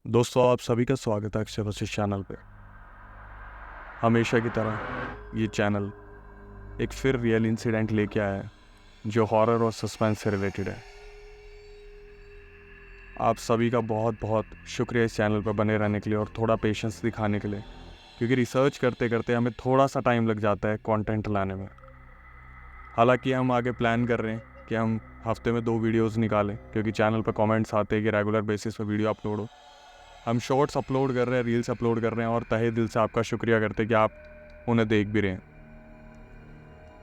दोस्तों, आप सभी का स्वागत है अक्षय वशिष्ठ चैनल पे। हमेशा की तरह ये चैनल एक फिर रियल इंसिडेंट लेके आया है जो हॉरर और सस्पेंस से रिलेटेड है। आप सभी का बहुत बहुत शुक्रिया इस चैनल पर बने रहने के लिए और थोड़ा पेशेंस दिखाने के लिए, क्योंकि रिसर्च करते करते हमें थोड़ा सा टाइम लग जाता है कंटेंट लाने में। हालांकि हम आगे प्लान कर रहे हैं कि हम हफ्ते में 2 वीडियोज़ निकालें, क्योंकि चैनल पर कमेंट्स आते हैं कि रेगुलर बेसिस पर वीडियो अपलोड हो। हम शॉर्ट्स अपलोड कर रहे हैं, रील्स अपलोड कर रहे हैं और तहे दिल से आपका शुक्रिया करते हैं कि आप उन्हें देख भी रहे हैं।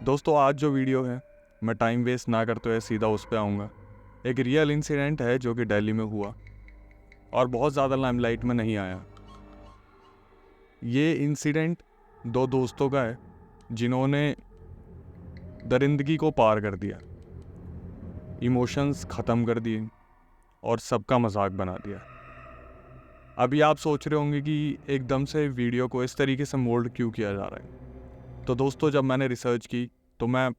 दोस्तों, आज जो वीडियो है, मैं टाइम वेस्ट ना करते हुए सीधा उस पर आऊँगा। एक रियल इंसिडेंट है जो कि दिल्ली में हुआ और बहुत ज़्यादा लाइमलाइट में नहीं आया। ये इंसिडेंट 2 दोस्तों का है जिन्होंने दरिंदगी को पार कर दिया, इमोशंस ख़त्म कर दिए और सबका मजाक बना दिया। अभी आप सोच रहे होंगे कि एकदम से वीडियो को इस तरीके से मोल्ड क्यों किया जा रहा है। तो दोस्तों, जब मैंने रिसर्च की तो मैं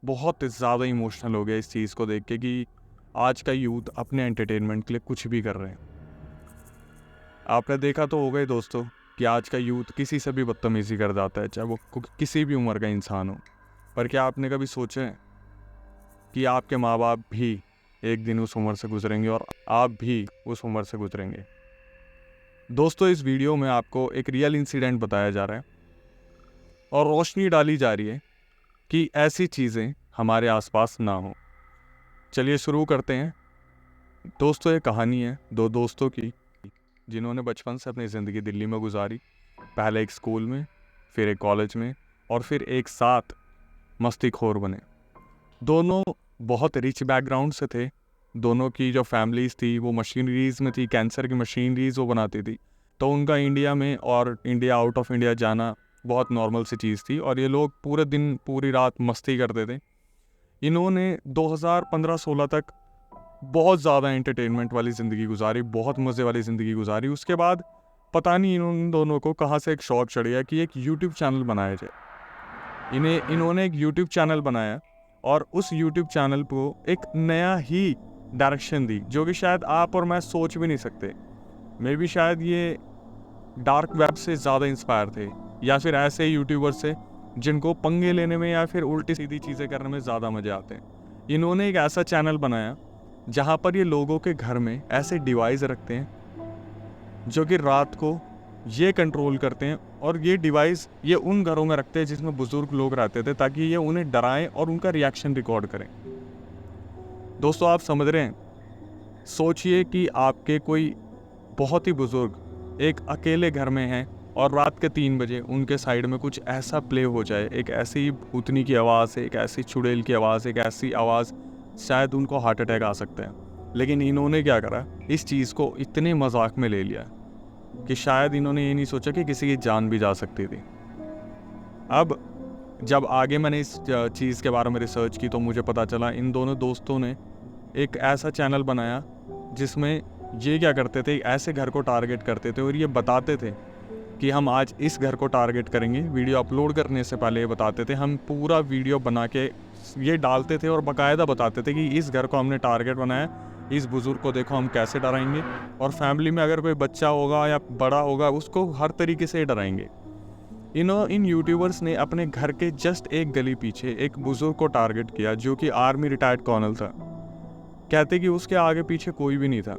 बहुत ज़्यादा इमोशनल हो गया इस चीज़ को देख के कि आज का यूथ अपने एंटरटेनमेंट के लिए कुछ भी कर रहे हैं। आपने देखा तो होगा ही दोस्तों कि आज का यूथ किसी से भी बदतमीज़ी कर जाता है, चाहे वो किसी भी उम्र का इंसान हो। पर क्या आपने कभी सोचा है कि आपके माँ बाप भी एक दिन उस उम्र से गुजरेंगे और आप भी उस उम्र से गुजरेंगे। दोस्तों, इस वीडियो में आपको एक रियल इंसिडेंट बताया जा रहा है और रोशनी डाली जा रही है कि ऐसी चीज़ें हमारे आसपास ना हो। चलिए शुरू करते हैं। दोस्तों, ये कहानी है 2 दोस्तों की जिन्होंने बचपन से अपनी ज़िंदगी दिल्ली में गुजारी। पहले एक स्कूल में, फिर एक कॉलेज में और फिर एक साथ मस्तीखोर बने। दोनों बहुत रिच बैकग्राउंड से थे। दोनों की जो फैमिलीज़ थी वो मशीनरीज़ में थी, कैंसर की मशीनरीज़ वो बनाती थी। तो उनका इंडिया में और इंडिया आउट ऑफ इंडिया जाना बहुत नॉर्मल सी चीज़ थी और ये लोग पूरे दिन पूरी रात मस्ती करते थे। इन्होंने 2015-16 तक बहुत ज़्यादा एंटरटेनमेंट वाली ज़िंदगी गुजारी, बहुत मज़े वाली ज़िंदगी गुजारी। उसके बाद पता नहीं इन दोनों को कहाँ से एक शौक चढ़ गया कि एक यूट्यूब चैनल बनाया जाए। इन्होंने एक यूट्यूब चैनल बनाया और उस यूट्यूब चैनल को एक नया ही डायरेक्शन दी, जो कि शायद आप और मैं सोच भी नहीं सकते। मे बी शायद ये डार्क वेब से ज़्यादा इंस्पायर थे या फिर ऐसे यूट्यूबर से जिनको पंगे लेने में या फिर उल्टी सीधी चीज़ें करने में ज़्यादा मज़े आते हैं। इन्होंने एक ऐसा चैनल बनाया जहाँ पर ये लोगों के घर में ऐसे डिवाइस रखते हैं जो कि रात को ये कंट्रोल करते हैं, और ये डिवाइस ये उन घरों में रखते हैं जिसमें बुजुर्ग लोग रहते थे, ताकि ये उन्हें डराएं और उनका रिएक्शन रिकॉर्ड करें। दोस्तों, आप समझ रहे हैं? सोचिए कि आपके कोई बहुत ही बुजुर्ग एक अकेले घर में हैं और रात के 3 बजे उनके साइड में कुछ ऐसा प्ले हो जाए, एक ऐसी भूतनी की आवाज़, एक ऐसी चुड़ैल की आवाज़, एक ऐसी आवाज़, शायद उनको हार्ट अटैक आ सकता है। लेकिन इन्होंने क्या करा, इस चीज़ को इतने मजाक में ले लिया कि शायद इन्होंने ये नहीं सोचा कि किसी की जान भी जा सकती थी। अब जब आगे मैंने इस चीज़ के बारे में रिसर्च की तो मुझे पता चला इन दोनों दोस्तों ने एक ऐसा चैनल बनाया जिसमें ये क्या करते थे, ऐसे घर को टारगेट करते थे और ये बताते थे कि हम आज इस घर को टारगेट करेंगे। वीडियो अपलोड करने से पहले ये बताते थे, हम पूरा वीडियो बना के ये डालते थे और बाकायदा बताते थे कि इस घर को हमने टारगेट बनाया, इस बुज़ुर्ग को देखो हम कैसे डराएंगे, और फैमिली में अगर कोई बच्चा होगा या बड़ा होगा उसको हर तरीके से डराएंगे। इन यूट्यूबर्स ने अपने घर के जस्ट एक गली पीछे एक बुज़ुर्ग को टारगेट किया जो कि आर्मी रिटायर्ड कर्नल था। कहते कि उसके आगे पीछे कोई भी नहीं था।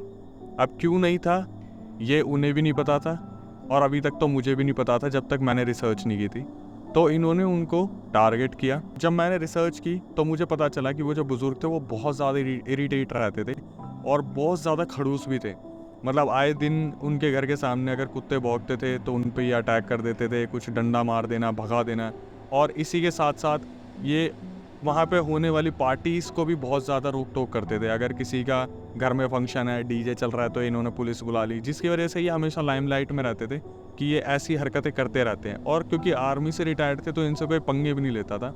अब क्यों नहीं था ये उन्हें भी नहीं पता था और अभी तक तो मुझे भी नहीं पता था जब तक मैंने रिसर्च नहीं की थी। तो इन्होंने उनको टारगेट किया। जब मैंने रिसर्च की तो मुझे पता चला कि वो जो बुज़ुर्ग थे वो बहुत ज़्यादा इरीटेट रहते थे और बहुत ज़्यादा खड़ूस भी थे। मतलब आए दिन उनके घर के सामने अगर कुत्ते भौंकते थे तो उन पे ही अटैक कर देते थे, कुछ डंडा मार देना, भगा देना। और इसी के साथ साथ ये वहाँ पे होने वाली पार्टीज़ को भी बहुत ज़्यादा रोक टोक करते थे। अगर किसी का घर में फंक्शन है, डीजे चल रहा है, तो इन्होंने पुलिस बुला ली, जिसकी वजह से ये हमेशा लाइमलाइट में रहते थे कि ये ऐसी हरकतें करते रहते हैं। और क्योंकि आर्मी से रिटायर्ड थे तो इनसे कोई पंगे भी नहीं लेता था।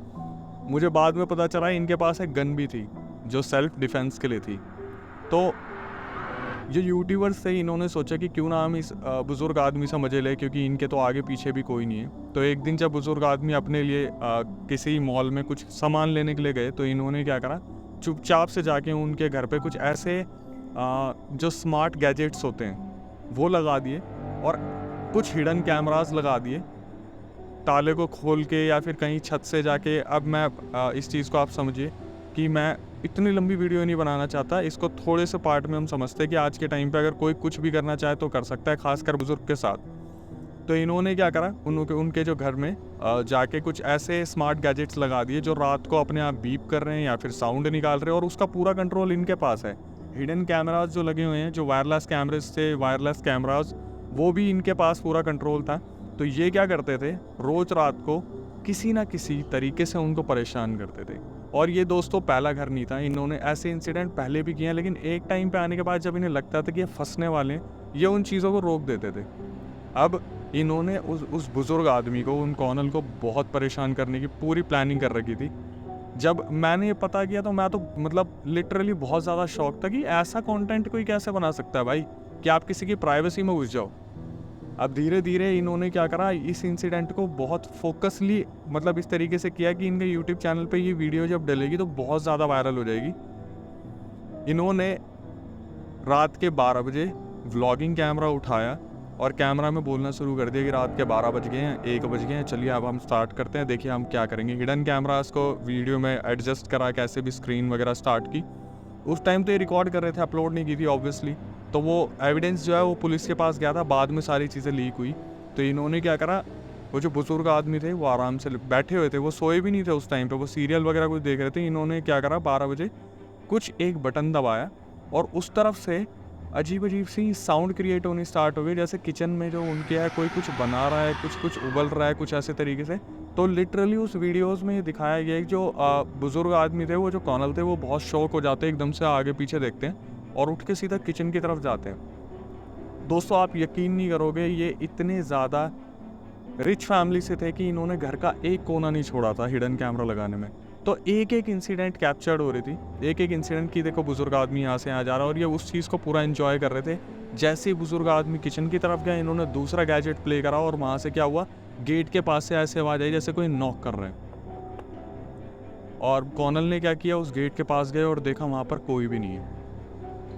मुझे बाद में पता चला इनके पास एक गन भी थी जो सेल्फ डिफेंस के लिए थी। तो जो यूट्यूबर्स थे इन्होंने सोचा कि क्यों ना हम इस बुज़ुर्ग आदमी से मज़े लें, क्योंकि इनके तो आगे पीछे भी कोई नहीं है। तो एक दिन जब बुज़ुर्ग आदमी अपने लिए किसी मॉल में कुछ सामान लेने के लिए गए तो इन्होंने क्या करा, चुपचाप से जाके उनके घर पे कुछ ऐसे जो स्मार्ट गैजेट्स होते हैं वो लगा दिए और कुछ हिडन कैमरास लगा दिए ताले को खोल के या फिर कहीं छत से जाके। अब मैं इस चीज़ को आप समझिए कि मैं इतनी लंबी वीडियो नहीं बनाना चाहता, इसको थोड़े से पार्ट में हम समझते हैं कि आज के टाइम पे अगर कोई कुछ भी करना चाहे तो कर सकता है, खासकर बुजुर्ग के साथ। तो इन्होंने क्या करा, उनके जो घर में जाके कुछ ऐसे स्मार्ट गैजेट्स लगा दिए जो रात को अपने आप बीप कर रहे हैं या फिर साउंड निकाल रहे हैं, और उसका पूरा कंट्रोल इनके पास है। हिडन कैमराज जो लगे हुए हैं, जो वायरलेस कैमरेज थे, वायरलेस कैमराज, वो भी इनके पास पूरा कंट्रोल था। तो ये क्या करते थे, रोज रात को किसी ना किसी तरीके से उनको परेशान करते थे। और ये दोस्तों पहला घर नहीं था, इन्होंने ऐसे इंसिडेंट पहले भी किए हैं, लेकिन एक टाइम पे आने के बाद जब इन्हें लगता था कि ये फंसने वाले हैं, ये उन चीज़ों को रोक देते थे। अब इन्होंने उस बुज़ुर्ग आदमी को, उन कॉर्नल को बहुत परेशान करने की पूरी प्लानिंग कर रखी थी। जब मैंने ये पता किया तो मैं तो मतलब लिटरली बहुत ज़्यादा शॉक था कि ऐसा कंटेंट कोई कैसे बना सकता है भाई, कि आप किसी की प्राइवेसी में घुस जाओ। अब धीरे धीरे इन्होंने क्या करा, इस इंसिडेंट को बहुत फोकसली मतलब इस तरीके से किया कि इनके यूट्यूब चैनल पे ये वीडियो जब डलेगी तो बहुत ज़्यादा वायरल हो जाएगी। इन्होंने रात के 12 बजे व्लॉगिंग कैमरा उठाया और कैमरा में बोलना शुरू कर दिया कि रात के 12 बज गए हैं, 1 बज गए हैं, चलिए अब हम स्टार्ट करते हैं, देखिए हम क्या करेंगे। हिडन कैमरास को वीडियो में एडजस्ट करा, कैसे भी स्क्रीन वगैरह स्टार्ट की। उस टाइम तो ये रिकॉर्ड कर रहे थे, अपलोड नहीं की थी ऑब्वियसली। तो वो एविडेंस जो है वो पुलिस के पास गया था, बाद में सारी चीज़ें लीक हुई। तो इन्होंने क्या करा, वो जो बुजुर्ग आदमी थे वो आराम से बैठे हुए थे, वो सोए भी नहीं थे उस टाइम पे, वो सीरियल वगैरह कुछ देख रहे थे। इन्होंने क्या करा, 12 बजे कुछ एक बटन दबाया और उस तरफ से अजीब अजीब सी साउंड क्रिएट होनी स्टार्ट हो गई, जैसे किचन में जो उनके है कोई कुछ बना रहा है, कुछ उबल रहा है, कुछ ऐसे तरीके से। तो लिटरली उस वीडियोस में ये दिखाया गया है कि जो बुजुर्ग आदमी थे, वो जो कॉर्नल थे, वो बहुत शॉक हो जाते हैं, एकदम से आगे पीछे देखते हैं और उठ के सीधा किचन की तरफ जाते हैं। दोस्तों आप यकीन नहीं करोगे, ये इतने ज़्यादा रिच फैमिली से थे कि इन्होंने घर का एक कोना नहीं छोड़ा था हिडन कैमरा लगाने में। तो एक एक इंसिडेंट कैप्चर्ड हो रही थी, एक एक इंसिडेंट की देखो बुजुर्ग आदमी यहाँ से यहाँ जा रहा है, और ये उस चीज़ को पूरा एंजॉय कर रहे थे। जैसे ही बुजुर्ग आदमी किचन की तरफ गए, इन्होंने दूसरा गैजेट प्ले करा और वहाँ से क्या हुआ, गेट के पास से ऐसे आवाज़ आई जैसे कोई नॉक कर रहे हैं। और कॉर्नल ने क्या किया, उस गेट के पास गए और देखा वहाँ पर कोई भी नहीं है।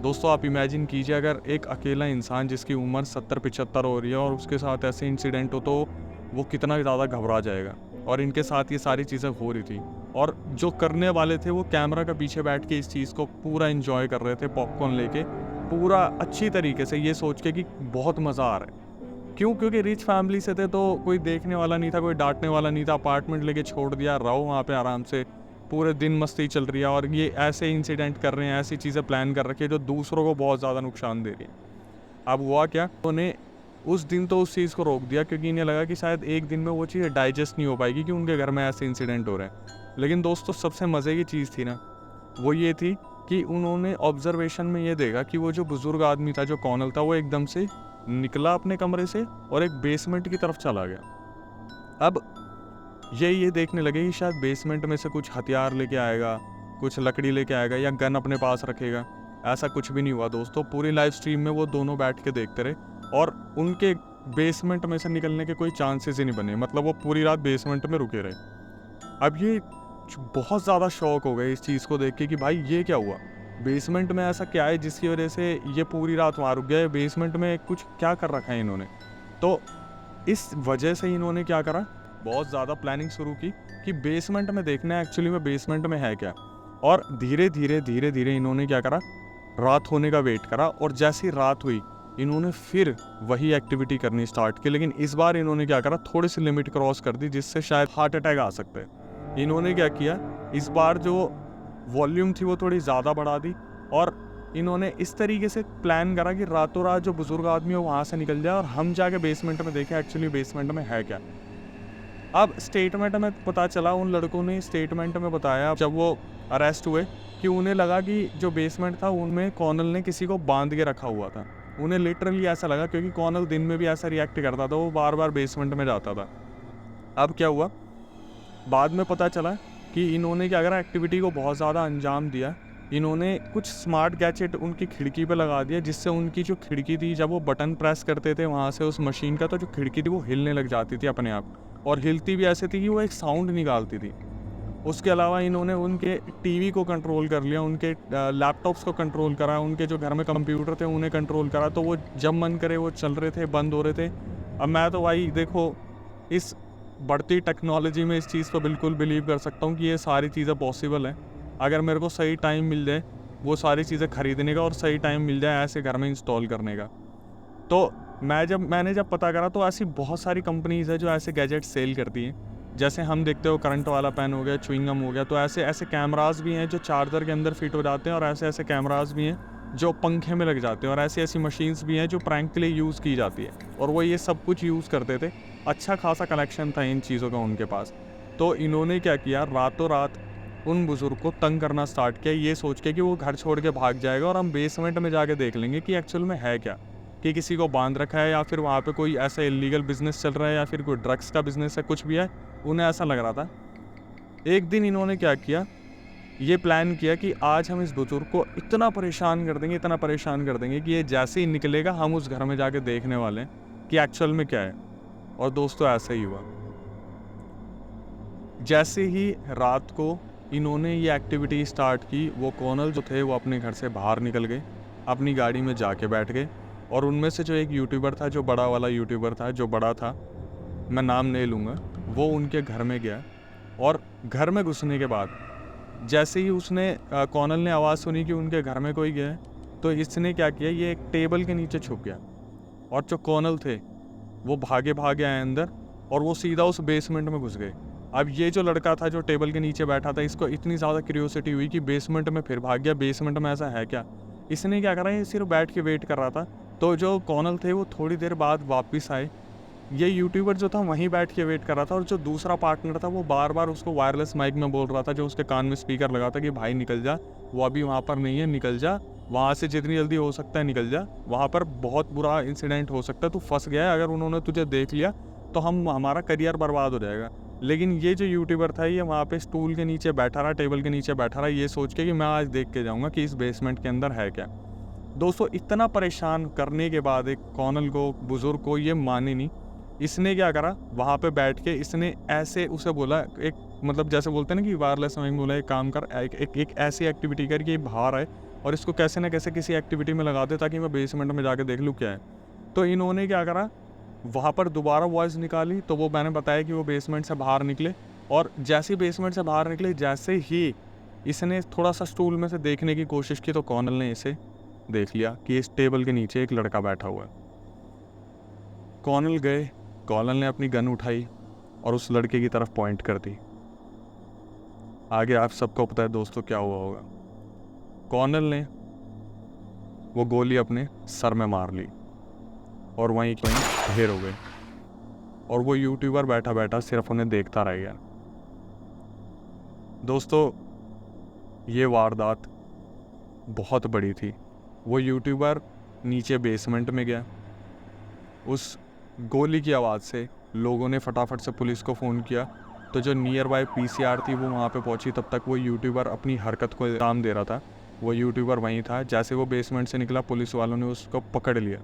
दोस्तों आप इमेजिन कीजिए, अगर एक अकेला इंसान जिसकी उम्र 70-75 हो रही है और उसके साथ ऐसे इंसिडेंट हो, तो वो कितना ज़्यादा घबरा जाएगा। और इनके साथ ये सारी चीज़ें हो रही थी, और जो करने वाले थे वो कैमरा के पीछे बैठ के इस चीज़ को पूरा एंजॉय कर रहे थे, पॉपकॉर्न लेके पूरा अच्छी तरीके से, ये सोच के कि बहुत मज़ा आ रहा है। क्यों? क्योंकि रिच फैमिली से थे, तो कोई देखने वाला नहीं था, कोई डांटने वाला नहीं था। अपार्टमेंट लेके छोड़ दिया, रहो वहाँ पे आराम से, पूरे दिन मस्ती चल रही है। और ये ऐसे इंसिडेंट कर रहे हैं, ऐसी चीज़ें प्लान कर रखी है जो दूसरों को बहुत ज़्यादा नुकसान दे रही है। अब हुआ क्या, उन्होंने उस दिन तो उस चीज़ को रोक दिया, क्योंकि इन्हें लगा कि शायद एक दिन में वो चीज़ डाइजेस्ट नहीं हो पाएगी कि उनके घर में ऐसे इंसिडेंट हो रहे हैं। लेकिन दोस्तों सबसे मज़े की चीज़ थी ना, वो ये थी कि उन्होंने ऑब्जर्वेशन में ये देखा कि वो जो बुज़ुर्ग आदमी था, जो कॉर्नल था, वो एकदम से निकला अपने कमरे से और एक बेसमेंट की तरफ चला गया। अब ये देखने लगे कि शायद बेसमेंट में से कुछ हथियार लेके आएगा, कुछ लकड़ी लेके आएगा या गन अपने पास रखेगा। ऐसा कुछ भी नहीं हुआ दोस्तों। पूरी लाइव स्ट्रीम में वो दोनों बैठ के देखते रहे और उनके बेसमेंट में से निकलने के कोई चांसेस ही नहीं बने। मतलब वो पूरी रात बेसमेंट में रुके रहे। अब ये बहुत ज़्यादा शॉक हो गए इस चीज़ को देख के कि भाई ये क्या हुआ, बेसमेंट में ऐसा क्या है जिसकी वजह से ये पूरी रात वहाँ रुक गए, बेसमेंट में कुछ क्या कर रखा है इन्होंने। तो इस वजह से इन्होंने क्या करा, बहुत ज़्यादा प्लानिंग शुरू की कि बेसमेंट में देखना है एक्चुअली में बेसमेंट में है क्या। और धीरे धीरे इन्होंने क्या करा, रात होने का वेट करा, और जैसी रात हुई इन्होंने फिर वही एक्टिविटी करनी स्टार्ट की। लेकिन इस बार इन्होंने क्या करा, थोड़ी सी लिमिट क्रॉस कर दी जिससे शायद हार्ट अटैक आ सकते हैं। इन्होंने क्या किया, इस बार जो वॉल्यूम थी वो थोड़ी ज़्यादा बढ़ा दी, और इन्होंने इस तरीके से प्लान करा कि रातों रात जो बुजुर्ग आदमी हो वहाँ से निकल जाए और हम जाके बेसमेंट में देखें एक्चुअली बेसमेंट में है क्या। अब स्टेटमेंट में पता चला, उन लड़कों ने स्टेटमेंट में बताया जब वो अरेस्ट हुए कि उन्हें लगा कि जो बेसमेंट था उनमें कॉर्नल ने किसी को बांध के रखा हुआ था। उन्हें लिटरली ऐसा लगा, क्योंकि कॉर्नल दिन में भी ऐसा रिएक्ट करता था, वो बार बार बेसमेंट में जाता था। अब क्या हुआ, बाद में पता चला कि इन्होंने क्या करा, एक्टिविटी को बहुत ज़्यादा अंजाम दिया। इन्होंने कुछ स्मार्ट गैजेट उनकी खिड़की पे लगा दिया, जिससे उनकी जो खिड़की थी, जब वो बटन प्रेस करते थे वहाँ से उस मशीन का, तो जो खिड़की थी वो हिलने लग जाती थी अपने आप, और हिलती भी ऐसे थी कि वो एक साउंड निकालती थी। उसके अलावा इन्होंने उनके टीवी को कंट्रोल कर लिया, उनके लैपटॉप्स को कंट्रोल करा, उनके जो घर में कंप्यूटर थे उन्हें कंट्रोल करा, तो वो जब मन करे वो चल रहे थे, बंद हो रहे थे। अब मैं तो भाई देखो, इस बढ़ती टेक्नोलॉजी में इस चीज़ पर बिल्कुल बिलीव कर सकता हूँ कि ये सारी चीज़ें पॉसिबल हैं, अगर मेरे को सही टाइम मिल जाए वो सारी चीज़ें ख़रीदने का और सही टाइम मिल जाए ऐसे घर में इंस्टॉल करने का। तो मैंने जब पता करा तो ऐसी बहुत सारी कंपनीज़ है जो ऐसे गैजेट सेल करती हैं। जैसे हम देखते हो करंट वाला पेन हो गया, च्युइंगम हो गया, तो ऐसे ऐसे कैमरास भी हैं जो चार्जर के अंदर फिट हो जाते हैं, और ऐसे ऐसे कैमरास भी हैं जो पंखे में लग जाते हैं, और ऐसी ऐसी मशीन्स भी हैं जो प्रैंक के लिए यूज़ की जाती है, और वो ये सब कुछ यूज़ करते थे। अच्छा खासा कलेक्शन था इन चीज़ों का उनके पास। तो इन्होंने क्या किया, रातों रात उन बुज़ुर्ग को तंग करना स्टार्ट किया, ये सोच के कि वो घर छोड़ के भाग जाएगा और हम बेसमेंट में जाके देख लेंगे कि एक्चुअल में है क्या, कि किसी को बांध रखा है या फिर वहाँ पे कोई ऐसा इलीगल बिजनेस चल रहा है या फिर कोई ड्रग्स का बिजनेस है, कुछ भी है, उन्हें ऐसा लग रहा था। एक दिन इन्होंने क्या किया, ये प्लान किया कि आज हम इस बुजुर्ग को इतना परेशान कर देंगे, इतना परेशान कर देंगे कि ये जैसे ही निकलेगा हम उस घर में जाके देखने वाले हैं कि एक्चुअल में क्या है। और दोस्तों ऐसा ही हुआ। जैसे ही रात को इन्होंने ये एक्टिविटी स्टार्ट की, वो कॉर्नल जो थे वो अपने घर से बाहर निकल गए, अपनी गाड़ी में जाके बैठ गए, और उनमें से जो एक यूट्यूबर था, जो बड़ा वाला यूट्यूबर था, जो बड़ा था, मैं नाम नहीं लूँगा, वो उनके घर में गया। और घर में घुसने के बाद जैसे ही उसने कॉर्नल ने आवाज़ सुनी कि उनके घर में कोई गया है, तो इसने क्या किया, ये एक टेबल के नीचे छुप गया, और जो कॉर्नल थे वो भागे भागे आए अंदर, और वो सीधा उस बेसमेंट में घुस गए। अब ये जो लड़का था जो टेबल के नीचे बैठा था, इसको इतनी ज़्यादा क्यूरियोसिटी हुई कि बेसमेंट में फिर भाग गया, बेसमेंट में ऐसा है क्या। इसने क्या करा, ये सिर्फ बैठ के वेट कर रहा था। तो जो कॉर्नल थे वो थोड़ी देर बाद वापस आए, ये यूट्यूबर जो था वहीं बैठ के वेट कर रहा था, और जो दूसरा पार्टनर था वो बार बार उसको वायरलेस माइक में बोल रहा था, जो उसके कान में स्पीकर लगा था, कि भाई निकल जा, वो अभी वहाँ पर नहीं है, निकल जा, वहाँ से जितनी जल्दी हो सकता है निकल जा, वहाँ पर बहुत बुरा इंसिडेंट हो सकता है, तू फंस गया है, अगर उन्होंने तुझे देख लिया तो हमारा करियर बर्बाद हो जाएगा। लेकिन ये जो यूट्यूबर था, ये वहाँ पे स्टूल के नीचे बैठा रहा, टेबल के नीचे बैठा रहा, ये सोच के कि मैं आज देख के जाऊँगा कि इस बेसमेंट के अंदर है क्या। दोस्तों इतना परेशान करने के बाद एक कॉर्नल को, बुज़ुर्ग को, ये माने नहीं। इसने क्या करा, वहाँ पे बैठ के इसने ऐसे उसे बोला, एक मतलब जैसे बोलते हैं ना कि वायरलेस में बोला, एक काम कर, एक ऐसी एक्टिविटी कर कि बाहर आए और इसको कैसे ना कैसे किसी एक्टिविटी में लगा दे ताकि मैं बेसमेंट में जाके देख लूँ क्या है। तो इन्होंने क्या करा, वहाँ पर दोबारा वॉइस निकाली, तो वो मैंने बताया कि वो बेसमेंट से बाहर निकले, और जैसे ही बेसमेंट से बाहर निकले, जैसे ही इसने थोड़ा सा स्टूल में से देखने की कोशिश की, तो कॉर्नल ने इसे देख लिया कि इस टेबल के नीचे एक लड़का बैठा हुआ है। कॉर्नल गए, कॉर्नल ने अपनी गन उठाई और उस लड़के की तरफ पॉइंट कर दी। आगे आप सबको पता है दोस्तों क्या हुआ होगा। कॉर्नल ने वो गोली अपने सर में मार ली और वहीं कहीं ढेर हो गए, और वो यूट्यूबर बैठा बैठा सिर्फ उन्हें देखता रह गया। दोस्तों ये वारदात बहुत बड़ी थी। वो यूट्यूबर नीचे बेसमेंट में गया, उस गोली की आवाज़ से लोगों ने फटाफट से पुलिस को फ़ोन किया, तो जो नियर बाय पीसीआर थी वो वहाँ पे पहुँची। तब तक वो यूट्यूबर अपनी हरकत को इल्ज़ाम दे रहा था, वो यूट्यूबर वहीं था। जैसे वो बेसमेंट से निकला, पुलिस वालों ने उसको पकड़ लिया,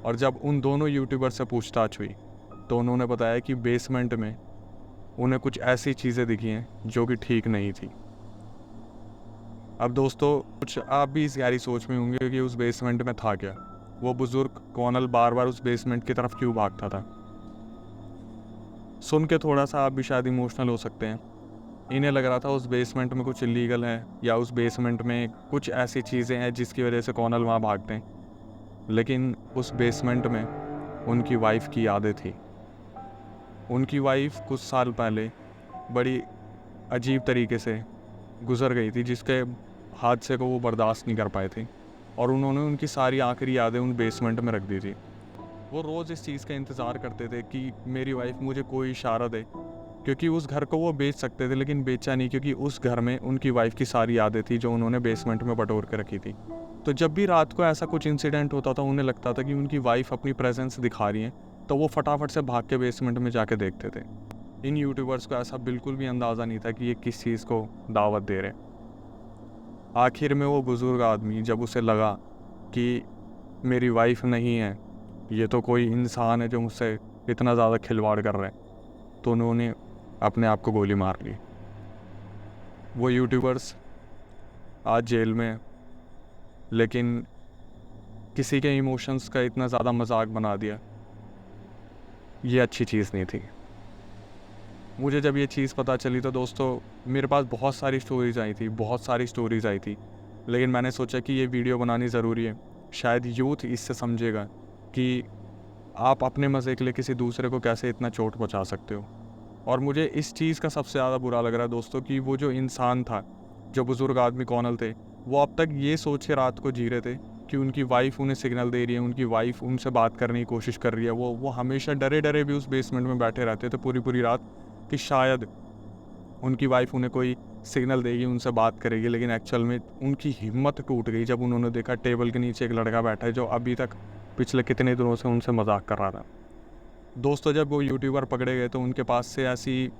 और जब उन दोनों यूट्यूबर से पूछताछ हुई तो उन्होंने बताया कि बेसमेंट में उन्हें कुछ ऐसी चीज़ें दिखी हैं जो कि ठीक नहीं थी। अब दोस्तों कुछ आप भी इस गहरी सोच में होंगे कि उस बेसमेंट में था क्या, वो बुज़ुर्ग कॉर्नल बार बार उस बेसमेंट की तरफ क्यों भागता था। सुन के थोड़ा सा आप भी शायद इमोशनल हो सकते हैं। इन्हें लग रहा था उस बेसमेंट में कुछ इलीगल है, या उस बेसमेंट में कुछ ऐसी चीज़ें हैं जिसकी वजह से कॉर्नल वहाँ भागते हैं। लेकिन उस बेसमेंट में उनकी वाइफ की यादें थी। उनकी वाइफ कुछ साल पहले बड़ी अजीब तरीके से गुज़र गई थी, जिसके हादसे को वो बर्दाश्त नहीं कर पाए थे, और उन्होंने उनकी सारी आखिरी यादें उन बेसमेंट में रख दी थी। वो रोज़ इस चीज़ का इंतज़ार करते थे कि मेरी वाइफ मुझे कोई इशारा दे, क्योंकि उस घर को वो बेच सकते थे, लेकिन बेचा नहीं, क्योंकि उस घर में उनकी वाइफ की सारी यादें थी जो उन्होंने बेसमेंट में बटोर के रखी थी। तो जब भी रात को ऐसा कुछ इंसिडेंट होता था, उन्हें लगता था कि उनकी वाइफ अपनी प्रेजेंस दिखा रही है, तो वो फटाफट से भाग के बेसमेंट में जाके देखते थे। इन यूट्यूबर्स को ऐसा बिल्कुल भी अंदाज़ा नहीं था कि ये किस चीज़ को दावत दे रहे। आखिर में वो बुज़ुर्ग आदमी, जब उसे लगा कि मेरी वाइफ नहीं है, ये तो कोई इंसान है जो मुझसे इतना ज़्यादा खिलवाड़ कर रहे हैं, तो उन्होंने अपने आप को गोली मार ली। वो यूट्यूबर्स आज जेल में हैं, लेकिन किसी के इमोशंस का इतना ज़्यादा मजाक बना दिया, ये अच्छी चीज़ नहीं थी। मुझे जब ये चीज़ पता चली तो दोस्तों मेरे पास बहुत सारी स्टोरीज़ आई थी, लेकिन मैंने सोचा कि ये वीडियो बनानी ज़रूरी है। शायद यूथ इससे समझेगा कि आप अपने मज़े के लिए किसी दूसरे को कैसे इतना चोट पहुंचा सकते हो। और मुझे इस चीज़ का सबसे ज़्यादा बुरा लग रहा है दोस्तों कि वो जो इंसान था, जो बुज़ुर्ग आदमी कॉनल थे, वो अब तक ये सोच के रात को जी रहे थे कि उनकी वाइफ उन्हें सिग्नल दे रही है, उनकी वाइफ उनसे बात करने की कोशिश कर रही है। वो हमेशा डरे डरे भी उस बेसमेंट में बैठे रहते थे पूरी पूरी रात कि शायद उनकी वाइफ उन्हें कोई सिग्नल देगी, उनसे बात करेगी। लेकिन एक्चुअल में उनकी हिम्मत टूट गई जब उन्होंने देखा टेबल के नीचे एक लड़का बैठा है जो अभी तक पिछले कितने दिनों से उनसे मजाक कर रहा था। दोस्तों जब वो यूट्यूबर पकड़े गए तो उनके पास से ऐसी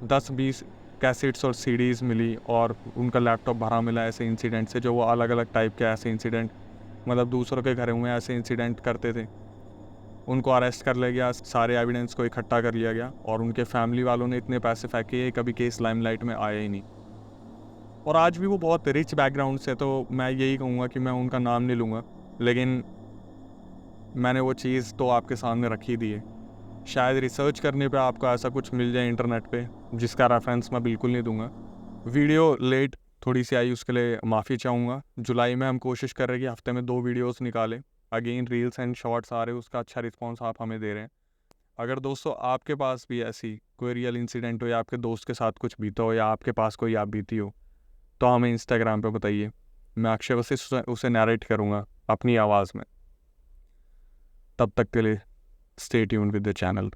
10-20 कैसेट्स और सीडीज़ मिली और उनका लैपटॉप भरा मिला ऐसे इंसिडेंट से, जो वो अलग अलग टाइप के ऐसे इंसिडेंट, मतलब दूसरों के घरों में ऐसे इंसिडेंट करते थे। उनको अरेस्ट कर लिया गया, सारे एविडेंस को इकट्ठा कर लिया गया और उनके फैमिली वालों ने इतने पैसे फेंके कभी केस लाइमलाइट में आया ही नहीं। और आज भी वो बहुत रिच बैकग्राउंड से, तो मैं यही कहूँगा कि मैं उनका नाम नहीं लूँगा, लेकिन मैंने वो चीज़ तो आपके सामने रखी दी है। शायद रिसर्च करने पे आपको ऐसा कुछ मिल जाए इंटरनेट पे जिसका रेफरेंस मैं बिल्कुल नहीं दूंगा। वीडियो लेट थोड़ी सी आई, उसके लिए माफ़ी चाहूँगा। जुलाई में हम कोशिश कर रहे हैं कि हफ्ते में 2 वीडियोस निकालें। अगेन रील्स एंड शॉर्ट्स आ रहे हैं, उसका अच्छा रिस्पॉन्स आप हमें दे रहे हैं। अगर दोस्तों आपके पास भी ऐसी कोई रियल इंसिडेंट हो या आपके दोस्त के साथ कुछ बीता हो या आपके पास कोई आप बीती हो, तो हमें इंस्टाग्राम पे बताइए। मैं अक्षय वशिष्ठ उसे नैरेट करूँगा अपनी आवाज़ में। तब तक के लिए stay tuned with the channel.